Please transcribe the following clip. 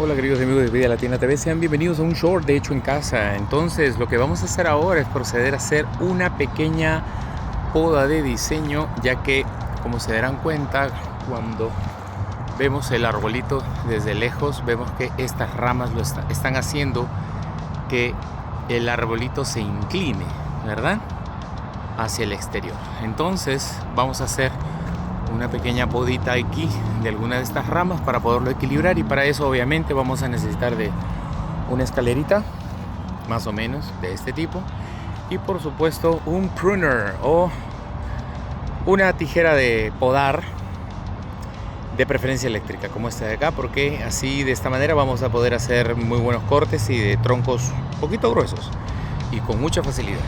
Hola queridos amigos de Vida Latina TV, sean bienvenidos a un short de hecho en casa. Entonces lo que vamos a hacer ahora es proceder a hacer una pequeña poda de diseño, ya que como se darán cuenta cuando vemos el arbolito desde lejos, vemos que estas ramas están haciendo que el arbolito se incline, ¿verdad?, hacia el exterior. Entonces vamos a hacer una pequeña podita aquí de alguna de estas ramas para poderlo equilibrar, y para eso obviamente vamos a necesitar de una escalerita más o menos de este tipo, y por supuesto un pruner o una tijera de podar, de preferencia eléctrica como esta de acá, porque así de esta manera vamos a poder hacer muy buenos cortes y de troncos un poquito gruesos y con mucha facilidad.